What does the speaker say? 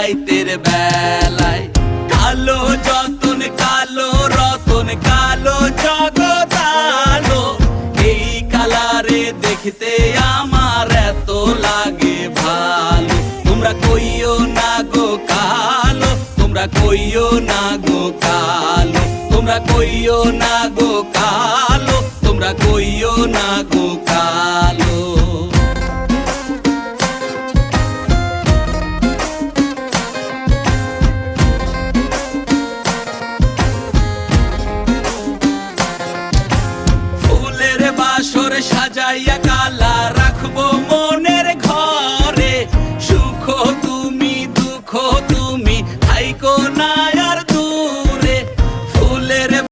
রাইতের বেলায়। কালো যতন কালো রতন কালো জগৎ আলো, এই কালারে দেখতে আমার এত লাগে ভালো। তোমরা কইও না গো কালো, তোমরা কইও না গো কালো, তোমরা কইও না গো কালো, তোমরা কইও না গো কালো। ফুলের বাসর সাজাইয়া